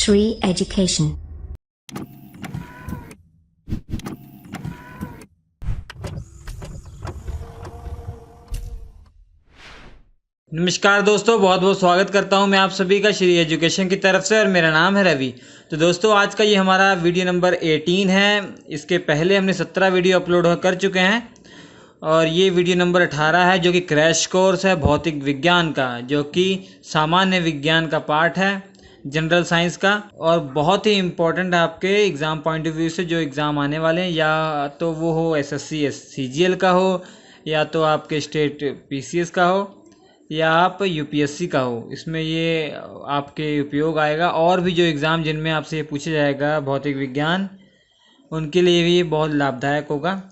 Shri Education। नमस्कार दोस्तों, बहुत बहुत स्वागत करता हूं मैं आप सभी का श्री एजुकेशन की तरफ से और मेरा नाम है रवि। तो दोस्तों आज का ये हमारा वीडियो नंबर 18 है। इसके पहले हमने 17 वीडियो अपलोड कर चुके हैं और ये वीडियो नंबर 18 है जो कि क्रैश कोर्स है भौतिक विज्ञान का, जो कि सामान्य विज्ञान का पार्ट है, जनरल साइंस का, और बहुत ही इम्पोर्टेंट है आपके एग्ज़ाम पॉइंट ऑफ व्यू से। जो एग्ज़ाम आने वाले हैं या तो वो हो SSC CGL का हो, या तो आपके स्टेट PCS का हो, या आप UPSC का हो, इसमें ये आपके उपयोग आएगा। और भी जो एग्ज़ाम जिनमें आपसे ये पूछा जाएगा भौतिक विज्ञान, उनके लिए भी बहुत लाभदायक होगा।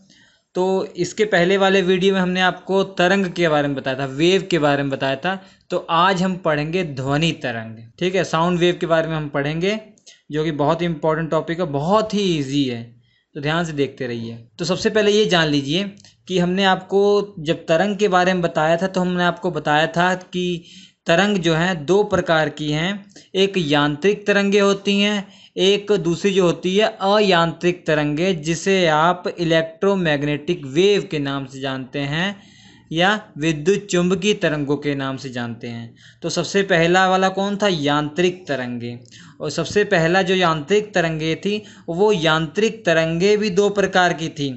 तो इसके पहले वाले वीडियो में हमने आपको तरंग के बारे में बताया था, वेव के बारे में बताया था। तो आज हम पढ़ेंगे ध्वनि तरंग, ठीक है, साउंड वेव के बारे में हम पढ़ेंगे, जो कि बहुत ही इंपॉर्टेंट टॉपिक है, बहुत ही ईजी है, तो ध्यान से देखते रहिए। तो सबसे पहले ये जान लीजिए कि हमने आपको जब तरंग के बारे में बताया था तो हमने आपको बताया था कि तरंग जो है दो प्रकार की हैं। एक यांत्रिक तरंगे होती हैं, एक दूसरी जो होती है अयांत्रिक तरंगे, जिसे आप इलेक्ट्रोमैग्नेटिक वेव के नाम से जानते हैं या विद्युत चुंबकीय तरंगों के नाम से जानते हैं। तो सबसे पहला वाला कौन था? यांत्रिक तरंगे। और सबसे पहला जो यांत्रिक तरंगे थी, वो यांत्रिक तरंगे भी दो प्रकार की थी।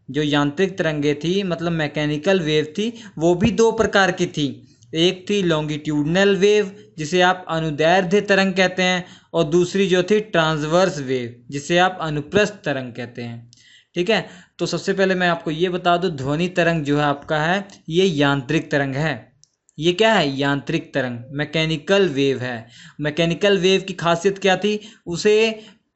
जो यांत्रिक तरंगे थी मतलब मैकेनिकल वेव थी, वो भी दो प्रकार की थी। एक थी लॉन्गिट्यूडनल वेव, जिसे आप अनुदैर्ध्य तरंग कहते हैं, और दूसरी जो थी ट्रांसवर्स वेव, जिसे आप अनुप्रस्थ तरंग कहते हैं। ठीक है, तो सबसे पहले मैं आपको ये बता दूं, ध्वनि तरंग जो है आपका है, ये यांत्रिक तरंग है। ये क्या है? यांत्रिक तरंग, मैकेनिकल वेव है। मैकेनिकल वेव की खासियत क्या थी? उसे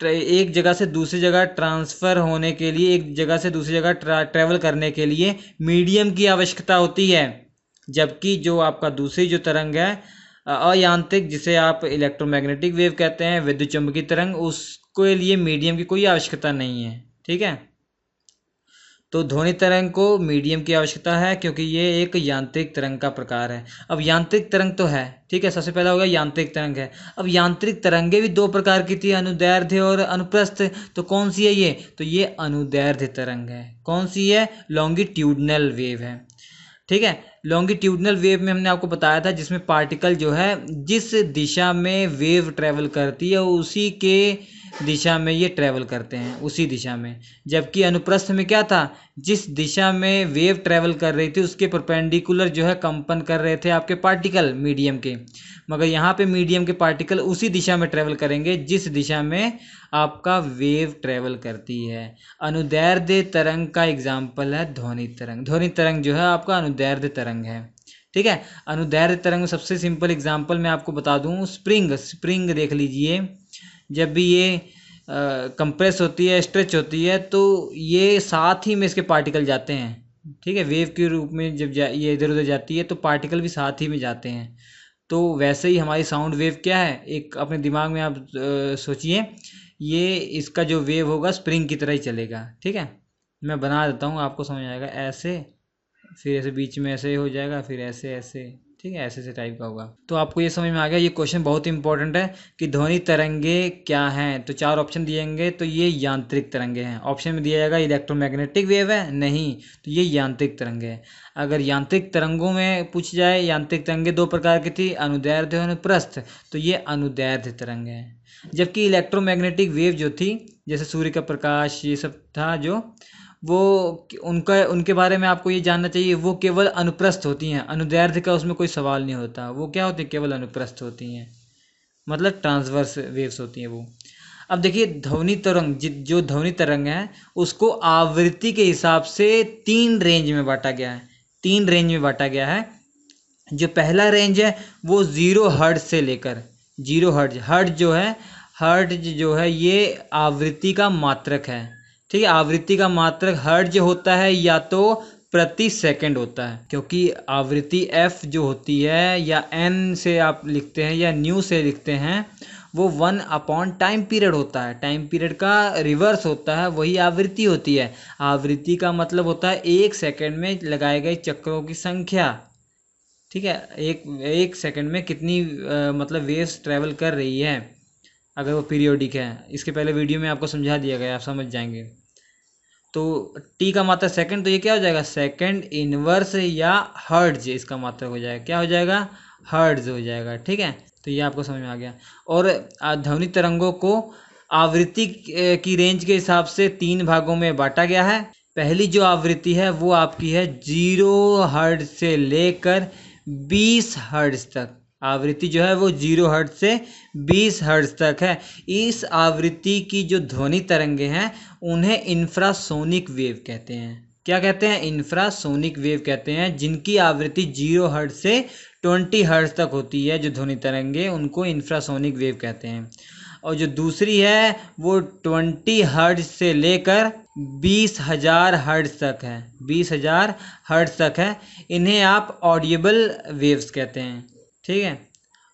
एक जगह से दूसरी जगह ट्रांसफ़र होने के लिए, एक जगह से दूसरी जगह ट्रैवल करने के लिए मीडियम की आवश्यकता होती है। जबकि जो आपका दूसरी जो तरंग है अयांत्रिक, जिसे आप इलेक्ट्रोमैग्नेटिक वेव कहते हैं, विद्युत चुम्बकीय तरंग, उसके लिए मीडियम की कोई आवश्यकता नहीं है। ठीक है, तो ध्वनि तरंग को मीडियम की आवश्यकता है क्योंकि ये एक यांत्रिक तरंग का प्रकार है। अब यांत्रिक तरंग तो है, ठीक है, सबसे पहला होगा यांत्रिक तरंग है। अब यांत्रिक तरंगे भी दो प्रकार की थी, अनुदैर्ध्य और अनुप्रस्थ। तो कौन सी है ये? तो ये अनुदैर्ध्य तरंग है। कौन सी है? लॉन्गिट्यूडनल वेव है। ठीक है, लॉन्गिट्यूडनल वेव में हमने आपको बताया था जिसमें पार्टिकल जो है जिस दिशा में वेव ट्रेवल करती है उसी के दिशा में ये ट्रेवल करते हैं, उसी दिशा में। जबकि अनुप्रस्थ में क्या था? जिस दिशा में वेव ट्रेवल कर रही थी उसके परपेंडिकुलर जो है कंपन कर रहे थे आपके पार्टिकल मीडियम के। मगर यहाँ पे मीडियम के पार्टिकल उसी दिशा में ट्रेवल करेंगे जिस दिशा में आपका वेव ट्रेवल करती है। अनुदैर्ध्य तरंग का एग्जाम्पल है ध्वनि तरंग। ध्वनि तरंग जो है आपका अनुदैर्ध्य तरंग है। ठीक है, अनुदैर्ध्य तरंग में सबसे सिंपल एग्जाम्पल मैं आपको बता दूं, स्प्रिंग देख लीजिए। जब भी ये कंप्रेस होती है, स्ट्रेच होती है, तो ये साथ ही में इसके पार्टिकल जाते हैं। ठीक है, वेव के रूप में जब ये इधर उधर जाती है तो पार्टिकल भी साथ ही में जाते हैं। तो वैसे ही हमारी साउंड वेव क्या है, एक अपने दिमाग में आप सोचिए, ये इसका जो वेव होगा स्प्रिंग की तरह ही चलेगा। ठीक है, मैं बना देता हूँ, आपको समझ आएगा। ऐसे, फिर ऐसे बीच में ऐसे हो जाएगा, फिर ऐसे ऐसे, ठीक है, ऐसे टाइप का होगा। तो आपको ये समझ में आ गया। ये क्वेश्चन बहुत ही इंपॉर्टेंट है कि ध्वनि तरंगे क्या हैं। तो चार ऑप्शन दिएंगे, तो ये यांत्रिक तरंगे हैं। ऑप्शन में दिया जाएगा इलेक्ट्रोमैग्नेटिक वेव है, नहीं, तो ये यांत्रिक तरंगे है। अगर यांत्रिक तरंगों में पूछ जाए, यांत्रिक तरंगे दो प्रकार की थी, अनुदैर्ध्य और अनुप्रस्थ, तो ये अनुदैर्ध्य तरंगे हैं। जबकि इलेक्ट्रोमैग्नेटिक वेव जो थी, जैसे सूर्य का प्रकाश, ये सब था जो, वो उनके बारे में आपको ये जानना चाहिए, वो केवल अनुप्रस्थ होती हैं। अनुदैर्ध्य का उसमें कोई सवाल नहीं होता। वो क्या होती है? केवल अनुप्रस्थ होती हैं, मतलब ट्रांसवर्स वेव्स होती हैं वो। अब देखिए, ध्वनि तरंग, जो ध्वनि तरंग है उसको आवृत्ति के हिसाब से तीन रेंज में बांटा गया है। तीन रेंज में बांटा गया है। जो पहला रेंज है वो 0 हर्ट्ज से लेकर 0 हर्ट्ज। हर्ट्ज जो है ये आवृत्ति का मात्रक है। ठीक है, आवृत्ति का मात्रक हर्ट्ज होता है या तो प्रति सेकंड होता है, क्योंकि आवृत्ति f जो होती है, या n से आप लिखते हैं या न्यू से लिखते हैं, वो 1 टाइम पीरियड होता है। टाइम पीरियड का रिवर्स होता है, वही आवृत्ति होती है। आवृत्ति का मतलब होता है एक सेकंड में लगाए गए चक्रों की संख्या। ठीक है, एक सेकंड में कितनी मतलब वेव्स ट्रेवल कर रही है। अगर वो पीरियोडिक है। इसके पहले वीडियो में आपको समझा दिया गया, आप समझ जाएंगे। तो टी का मात्रा सेकंड, तो ये क्या हो जाएगा, सेकंड इनवर्स या हर्ट्ज इसका मात्रा हो जाएगा, क्या हो जाएगा, हर्ट्ज हो जाएगा। ठीक है, तो ये आपको समझ में आ गया। और ध्वनि तरंगों को आवृत्ति की रेंज के हिसाब से 3 भागों में बांटा गया है। पहली जो आवृत्ति है वो आपकी है 0 हर्ट्ज से लेकर 20 हर्ट्ज तक। आवृत्ति जो है वो 0 हर्ट्ज से 20 हर्ट्ज तक है। इस आवृत्ति की जो ध्वनि तरंगे हैं उन्हें इंफ्रासोनिक वेव कहते हैं। क्या कहते हैं, इंफ्रासोनिक वेव कहते हैं। जिनकी आवृत्ति 0 हर्ट्ज से 20 हर्ट्ज तक होती है जो ध्वनि तरंगे, उनको इंफ्रासोनिक वेव कहते हैं। और जो दूसरी है वो 20 हर्ट्ज से लेकर 20,000 हर्ट्ज तक है, 20,000 हर्ट्ज तक है। इन्हें आप ऑडिएबल वेव्स कहते हैं। ठीक है,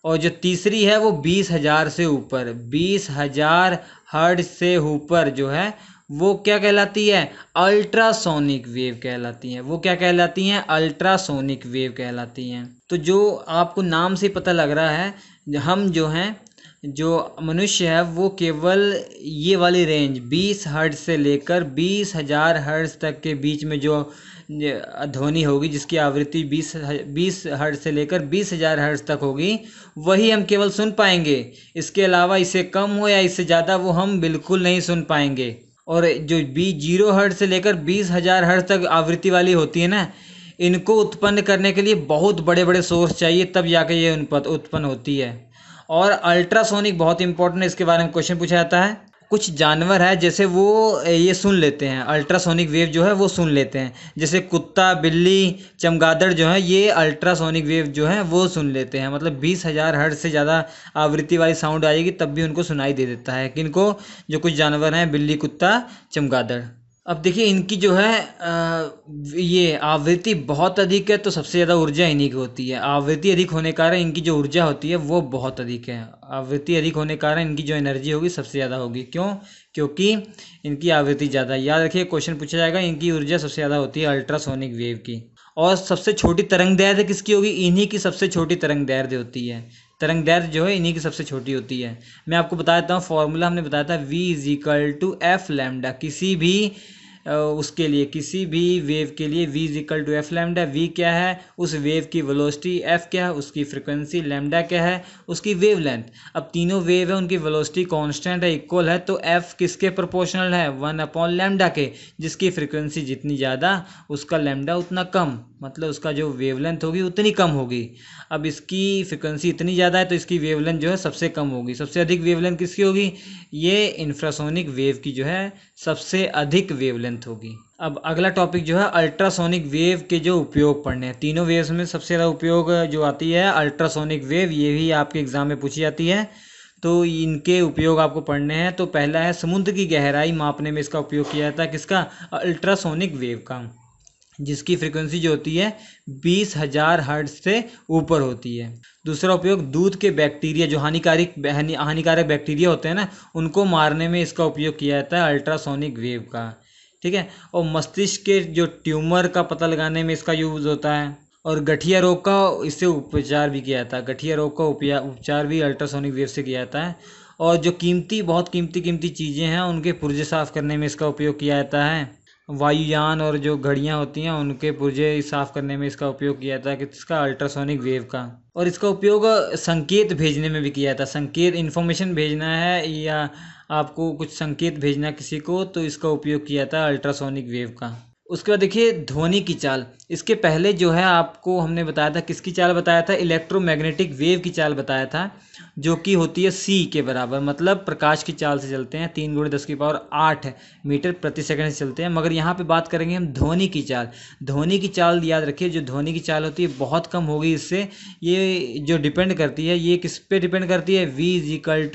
और जो तीसरी है वो 20,000 से ऊपर, 20,000 हर्ट्ज से ऊपर जो है वो क्या कहलाती है, अल्ट्रासोनिक वेव कहलाती हैं। वो क्या कहलाती हैं, अल्ट्रासोनिक वेव कहलाती हैं। तो जो आपको नाम से पता लग रहा है, हम जो हैं, जो मनुष्य है वो केवल ये वाली रेंज 20 हर्ट्ज से लेकर 20,000 हर्ट्ज तक के बीच में जो ध्वनि होगी, जिसकी आवृत्ति 20 हर्ट्ज से लेकर 20,000 हर्ट्ज तक होगी, वही हम केवल सुन पाएंगे। इसके अलावा इससे कम हो या इससे ज़्यादा वो हम बिल्कुल नहीं सुन पाएंगे। और जो 0 हर्ट्ज से लेकर 20,000 हर्ट्ज तक आवृत्ति वाली होती है ना, इनको उत्पन्न करने के लिए बहुत बड़े बड़े सोर्स चाहिए, तब जाके ये उत्पन्न होती है। और अल्ट्रासोनिक बहुत इंपॉर्टेंट है, इसके बारे में क्वेश्चन पूछा जाता है। कुछ जानवर है जैसे वो ये सुन लेते हैं, अल्ट्रासोनिक वेव जो है वो सुन लेते हैं। जैसे कुत्ता, बिल्ली, चमगादड़ जो है ये अल्ट्रासोनिक वेव जो है वो सुन लेते हैं। मतलब 20,000 हर्ट्ज से ज़्यादा आवृत्ति वाली साउंड आएगी तब भी उनको सुनाई दे देता है। किनको, जो कुछ जानवर हैं, बिल्ली, कुत्ता, चमगादड़। अब देखिए इनकी जो है ये आवृत्ति बहुत अधिक है, तो सबसे ज़्यादा ऊर्जा इन्हीं की होती है। आवृत्ति अधिक होने के कारण इनकी जो ऊर्जा होती है वो बहुत अधिक है। आवृत्ति अधिक होने के कारण इनकी जो एनर्जी होगी सबसे ज़्यादा होगी। क्यों, क्योंकि इनकी आवृत्ति ज़्यादा। याद रखिए, क्वेश्चन पूछा जाएगा, इनकी ऊर्जा सबसे ज़्यादा होती है अल्ट्रासोनिक वेव की। और सबसे छोटी तरंग दैर्ध्य किसकी होगी, इन्हीं की सबसे छोटी तरंग दैर्ध्य होती है। तरंग दैर्ध्य जो है इन्हीं की सबसे छोटी होती है। मैं आपको बता देता हूँ, फॉर्मूला हमने बताया था v=f लैम्डा। किसी भी उसके लिए, किसी भी वेव के लिए v=f लैम्डा। v क्या है, उस वेव की वेलोसिटी, f क्या है, उसकी फ्रिक्वेंसी, लैम्डा क्या है, उसकी वेव लेंथ। अब तीनों वेव है, उनकी वेलोसिटी कांस्टेंट है, इक्वल है, तो f किसके प्रोपोर्शनल है, 1/लैम्डा के। जिसकी फ्रिक्वेंसी जितनी ज़्यादा उसका लैम्डा उतना कम, मतलब उसका जो वेवलेंथ होगी उतनी कम होगी। अब इसकी फ्रिक्वेंसी इतनी ज़्यादा है तो इसकी वेवलेंथ जो है सबसे कम होगी। सबसे अधिक वेवलेंथ किसकी होगी, ये इंफ्रासोनिक वेव की जो है सबसे अधिक वेवलेंथ होगी। अब अगला टॉपिक जो है अल्ट्रासोनिक वेव के जो उपयोग पढ़ने हैं। तीनों वेव्स में सबसे ज़्यादा उपयोग जो आती है अल्ट्रासोनिक वेव, ये भी आपके एग्जाम में पूछी जाती है। तो इनके उपयोग आपको पढ़ने हैं। तो पहला है समुद्र की गहराई मापने में इसका उपयोग किया जाता है, किसका, अल्ट्रासोनिक वेव का, जिसकी फ्रीक्वेंसी जो होती है 20,000 हर्ट्ज से ऊपर होती है। दूसरा उपयोग दूध के बैक्टीरिया, जो हानिकारक बैक्टीरिया होते हैं ना, उनको मारने में इसका उपयोग किया जाता है अल्ट्रासोनिक वेव का। ठीक है, और मस्तिष्क के जो ट्यूमर का पता लगाने में इसका यूज़ होता है। और गठिया रोग का इससे उपचार भी किया जाता है। गठिया रोग का उपचार भी अल्ट्रासोनिक वेव से किया जाता है। और जो बहुत कीमती चीज़ें हैं उनके पुर्जे साफ़ करने में इसका उपयोग किया जाता है। वायुयान और जो घड़ियाँ होती हैं उनके पुर्जे साफ़ करने में इसका उपयोग किया जाता है, किसका, अल्ट्रासोनिक वेव का। और इसका उपयोग संकेत भेजने में भी किया जाता है। संकेत, इन्फॉर्मेशन भेजना है या आपको कुछ संकेत भेजना किसी को, तो इसका उपयोग किया जाता है अल्ट्रासोनिक वेव का। उसके बाद देखिए ध्वनि की चाल। इसके पहले जो है आपको हमने बताया था, किसकी चाल बताया था, इलेक्ट्रोमैग्नेटिक वेव की चाल बताया था, जो कि होती है c के बराबर। मतलब प्रकाश की चाल से चलते हैं, 3 × 10⁸ मीटर प्रति सेकंड से चलते हैं। मगर यहाँ पे बात करेंगे हम ध्वनि की चाल। ध्वनि की चाल याद रखिए, जो ध्वनि की चाल होती है बहुत कम होगी इससे। ये जो डिपेंड करती है, ये किस पे डिपेंड करती है, v=√E/d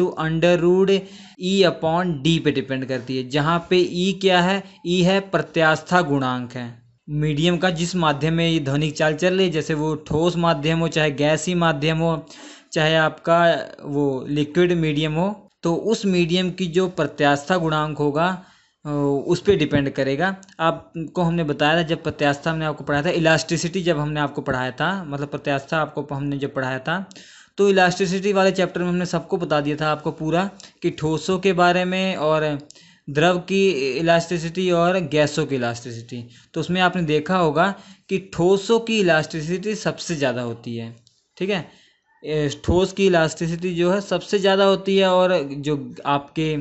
पे डिपेंड करती है। जहाँ पे E क्या है, E है प्रत्यास्था गुणांक है मीडियम का, जिस माध्यम में ये ध्वनि चाल चल रही है। जैसे वो ठोस माध्यम हो, चाहे गैसीय माध्यम हो, चाहे आपका वो लिक्विड मीडियम हो, तो उस मीडियम की जो प्रत्यास्था गुणांक होगा उस पर डिपेंड करेगा। आपको हमने बताया था, जब प्रत्यास्था हमने आपको पढ़ाया था, इलास्टिसिटी जब हमने आपको पढ़ाया था, मतलब प्रत्यास्था आपको हमने जब पढ़ाया था, तो इलास्टिसिटी वाले चैप्टर में हमने सबको बता दिया था आपको पूरा, कि ठोसों के बारे में और द्रव की इलास्टिसिटी और गैसों की इलास्टिसिटी। तो उसमें आपने देखा होगा कि ठोसों की इलास्टिसिटी सबसे ज़्यादा होती है, ठीक है। ठोस की इलास्टिसिटी जो है सबसे ज़्यादा होती है, और जो आपके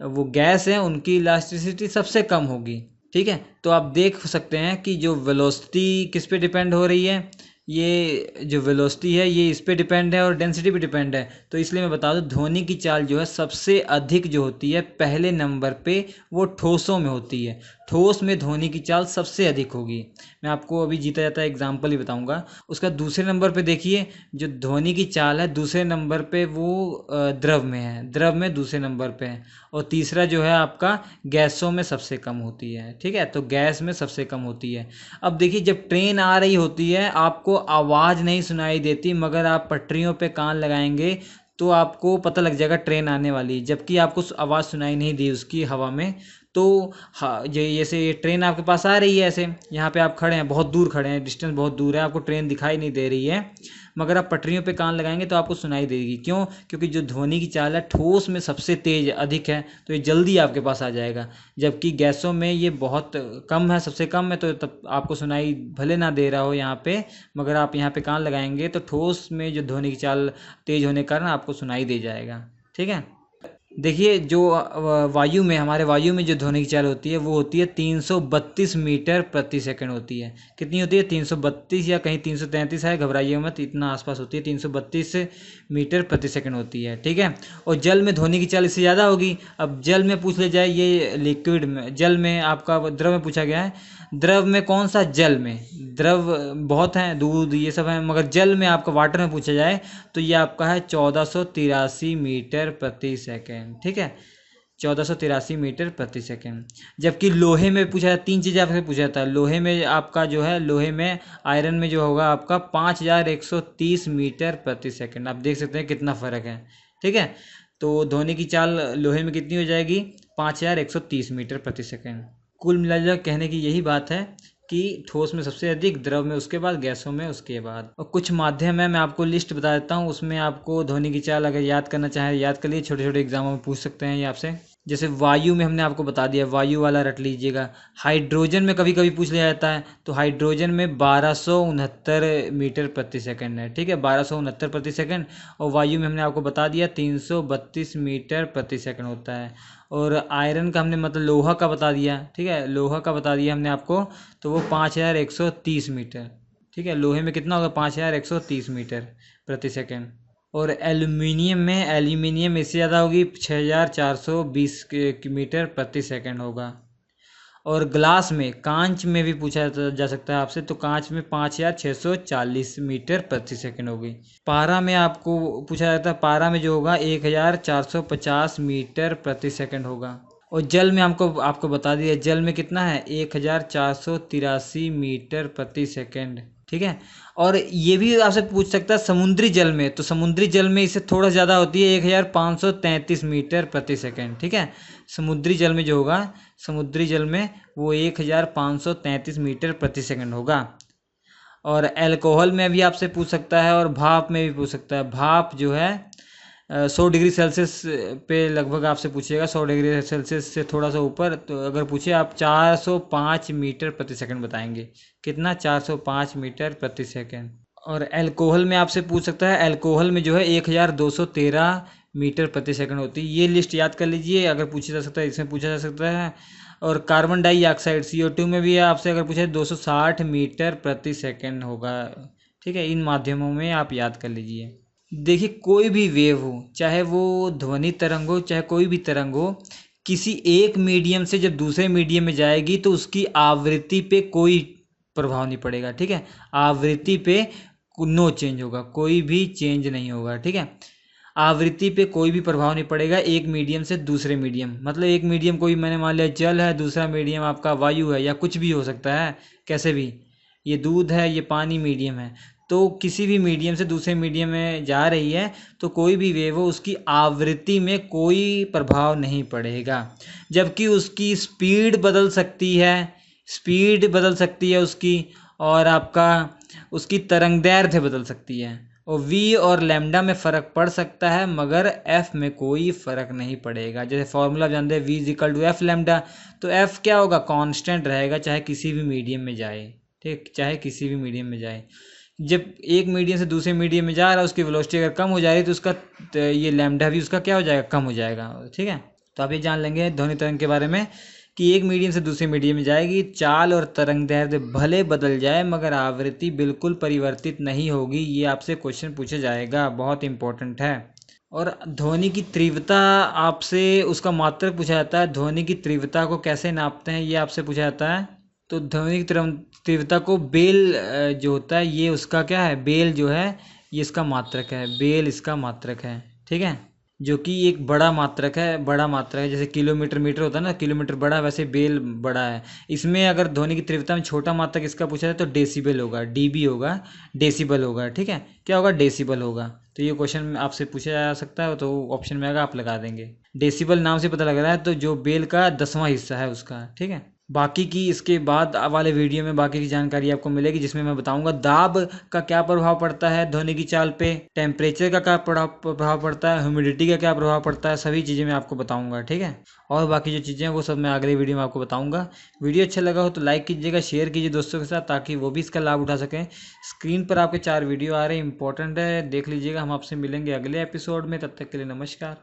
वो गैस हैं उनकी इलास्टिसिटी सबसे कम होगी, ठीक है। तो आप देख सकते हैं कि जो वेलोसिटी किस पे डिपेंड हो रही है, ये जो वेलोसिटी है ये इस पे डिपेंड है और डेंसिटी पे डिपेंड है। तो इसलिए मैं बता दूं, ध्वनि की चाल जो है सबसे अधिक जो होती है पहले नंबर पे वो ठोसों में होती है। ठोस में ध्वनि की चाल सबसे अधिक होगी। मैं आपको अभी जीता जाता एग्जाम्पल ही बताऊंगा। उसका दूसरे नंबर पे देखिए, जो ध्वनि की चाल है दूसरे नंबर पे वो द्रव में है, द्रव में दूसरे नंबर पे है। और तीसरा जो है आपका गैसों में सबसे कम होती है, ठीक है। तो गैस में सबसे कम होती है। अब देखिए, जब ट्रेन आ रही होती है आपको आवाज़ नहीं सुनाई देती, मगर आप पटरियों पे कान लगाएंगे तो आपको पता लग जाएगा ट्रेन आने वाली है, जबकि आपको आवाज़ सुनाई नहीं दी उसकी हवा में। तो हाँ, जैसे ये ट्रेन आपके पास आ रही है, ऐसे यहाँ पे आप खड़े हैं, बहुत दूर खड़े हैं, डिस्टेंस बहुत दूर है, आपको ट्रेन दिखाई नहीं दे रही है, मगर आप पटरियों पे कान लगाएंगे तो आपको सुनाई देगी। क्यों? क्योंकि जो ध्वनि की चाल है ठोस में सबसे तेज अधिक है, तो ये जल्दी आपके पास आ जाएगा। जबकि गैसों में ये बहुत कम है, सबसे कम है, तो तब आपको सुनाई भले ना दे रहा हो यहाँ पे, मगर आप यहाँ पे कान लगाएंगे तो ठोस में जो ध्वनि की चाल तेज होने के कारण आपको सुनाई दे जाएगा, ठीक है। देखिए, जो वायु में, हमारे वायु में जो ध्वनि की चाल होती है वो होती है 332 मीटर प्रति सेकंड होती है। कितनी होती है? 332 या कहीं 333 है, घबराइए मत, इतना आसपास होती है। 332 मीटर प्रति सेकंड होती है, ठीक है। और जल में ध्वनि की चाल इससे ज़्यादा होगी। अब जल में पूछ ले जाए, ये लिक्विड में, जल में आपका द्रव में पूछा गया है, द्रव में कौन सा? जल में। द्रव बहुत हैं, दूध ये सब हैं, मगर जल में आपका वाटर में पूछा जाए तो ये आपका है 1483 मीटर प्रति सेकेंड, ठीक है। 1483 मीटर प्रति सेकेंड। जबकि लोहे में पूछा जाता है, तीन चीज़ें आपसे पूछा जाता है। लोहे में आपका जो है, लोहे में आयरन में जो होगा आपका 5130 मीटर प्रति सेकेंड। आप देख सकते हैं कितना फ़र्क है, ठीक है। तो ध्वनि की चाल लोहे में कितनी हो जाएगी? 5130 मीटर प्रति सेकेंड। कुल मिलाकर कहने की यही बात है कि ठोस में सबसे अधिक, द्रव में उसके बाद, गैसों में उसके बाद। और कुछ माध्यम है, मैं आपको लिस्ट बता देता हूँ, उसमें आपको ध्वनि की चाल अगर याद करना चाहें याद कर लिए, छोटे छोटे एग्जामों में पूछ सकते हैं ये आपसे। जैसे वायु में हमने आपको बता दिया, वायु वाला रट लीजिएगा। हाइड्रोजन में कभी कभी पूछ लिया जाता है, तो हाइड्रोजन में 1269 मीटर प्रति सेकंड है, ठीक है, 1269 प्रति सेकंड। और वायु में हमने आपको बता दिया 332 मीटर प्रति सेकंड होता है। और आयरन का हमने मतलब लोहा का बता दिया, ठीक है, लोहा का बता दिया हमने आपको, तो वो 5130 मीटर, ठीक है। लोहे में कितना होगा? 5130 मीटर प्रति सेकंड। और एल्यूमिनियम इससे ज़्यादा होगी, 6420 मीटर प्रति सेकंड होगा। और ग्लास में, कांच में भी पूछा जा सकता है आपसे, तो कांच में 5640 मीटर प्रति सेकंड होगी। पारा में आपको पूछा जाता है, पारा में जो होगा 1450 मीटर प्रति सेकंड होगा। और जल में आपको बता दिया, जल में कितना है? 1483 मीटर प्रति सेकंड, ठीक है। और ये भी आपसे पूछ सकता है समुद्री जल में, तो समुद्री जल में इससे थोड़ा ज़्यादा होती है, 1533 मीटर प्रति सेकंड, ठीक है। समुद्री जल में जो होगा, समुद्री जल में वो 1533 मीटर प्रति सेकंड होगा। और अल्कोहल में भी आपसे पूछ सकता है, और भाप में भी पूछ सकता है। भाप जो है 100 डिग्री सेल्सियस पे लगभग आपसे पूछेगा, 100 डिग्री सेल्सियस से थोड़ा सा ऊपर, तो अगर पूछे आप 405 मीटर प्रति सेकंड बताएंगे। कितना? 405 मीटर प्रति सेकंड। और अल्कोहल में आपसे पूछ सकता है, अल्कोहल में जो है 1213 मीटर प्रति सेकंड होती है। ये लिस्ट याद कर लीजिए, अगर पूछा जा सकता है, इसमें पूछा जा सकता है। और कार्बन डाइऑक्साइड CO2 में भी आपसे अगर पूछे 260 मीटर प्रति सेकंड होगा, ठीक है। इन माध्यमों में आप याद कर लीजिए। देखिए, कोई भी वेव हो, चाहे वो ध्वनि तरंग हो, चाहे कोई भी तरंग हो, किसी एक मीडियम से जब दूसरे मीडियम में जाएगी तो उसकी आवृत्ति पे कोई प्रभाव नहीं पड़ेगा, ठीक है। आवृत्ति पे नो चेंज होगा, कोई भी चेंज नहीं होगा, ठीक है। आवृत्ति पे कोई भी प्रभाव नहीं पड़ेगा एक मीडियम से दूसरे मीडियम, मतलब एक मीडियम कोई, मैंने मान लिया जल है, दूसरा मीडियम आपका वायु है, या कुछ भी हो सकता है, कैसे भी, ये दूध है, ये पानी मीडियम है। तो किसी भी मीडियम से दूसरे मीडियम में जा रही है तो कोई भी वेव हो, उसकी आवृत्ति में कोई प्रभाव नहीं पड़ेगा। जबकि उसकी स्पीड बदल सकती है, स्पीड बदल सकती है उसकी, और आपका उसकी तरंगदैर्घ्य बदल सकती है। और वी और लैम्डा में फ़र्क पड़ सकता है मगर एफ में कोई फ़र्क नहीं पड़ेगा। जैसे फॉर्मूला जानते हैं V is equal to F lambda, तो एफ क्या होगा, कांस्टेंट रहेगा चाहे किसी भी मीडियम में जाए। ठीक, चाहे किसी भी मीडियम में जाए। जब एक मीडियम से दूसरे मीडियम में जा रहा है उसकी वेलोसिटी अगर कम हो जा रही है तो उसका ये लैम्डा भी उसका क्या हो जाएगा, कम हो जाएगा। ठीक है, तो आप ये जान लेंगे ध्वनि तरंग के बारे में कि एक मीडियम से दूसरे मीडियम में जाएगी, चाल और तरंग दैर्ध्य भले बदल जाए मगर आवृत्ति बिल्कुल परिवर्तित नहीं होगी। ये आपसे क्वेश्चन पूछा जाएगा, बहुत इंपॉर्टेंट है। और ध्वनि की तीव्रता आपसे उसका मात्रक पूछा जाता है। ध्वनि की तीव्रता को कैसे नापते हैं ये आपसे पूछा जाता है। तो ध्वनि की तीव्रता को बेल जो होता है ये उसका क्या है, बेल जो है ये इसका मात्रक है, बेल इसका मात्रक है। ठीक है, जो कि एक बड़ा मात्रक है, बड़ा मात्रक है। जैसे किलोमीटर मीटर होता है ना, किलोमीटर बड़ा वैसे बेल बड़ा है। इसमें अगर ध्वनि की तीव्रता में छोटा मात्रक इसका पूछा जाए तो डेसिबल होगा, डीबी होगा, डेसिबल होगा। ठीक है, क्या होगा, डेसिबल होगा। तो ये क्वेश्चन आपसे पूछा जा सकता है, तो ऑप्शन में आएगा, आप लगा देंगे। डेसिबल नाम से पता लग रहा है तो जो बेल का 10वां हिस्सा है उसका। ठीक है, बाकी की इसके बाद वाले वीडियो में बाकी की जानकारी आपको मिलेगी जिसमें मैं बताऊंगा दाब का क्या प्रभाव पड़ता है ध्वनि की चाल पे, टेम्परेचर का क्या प्रभाव पड़ता है, ह्यूमिडिटी का क्या प्रभाव पड़ता है, सभी चीज़ें मैं आपको बताऊंगा। ठीक है, और बाकी जो चीज़ें हैं वो सब मैं अगले वीडियो में आपको बताऊंगा। वीडियो अच्छा लगा हो तो लाइक कीजिएगा, शेयर कीजिए दोस्तों के साथ ताकि वो भी इसका लाभ उठा सकें। स्क्रीन पर आपके 4 वीडियो आ रहे हैं, इंपॉर्टेंट है, देख लीजिएगा। हम आपसे मिलेंगे अगले एपिसोड में, तब तक के लिए नमस्कार।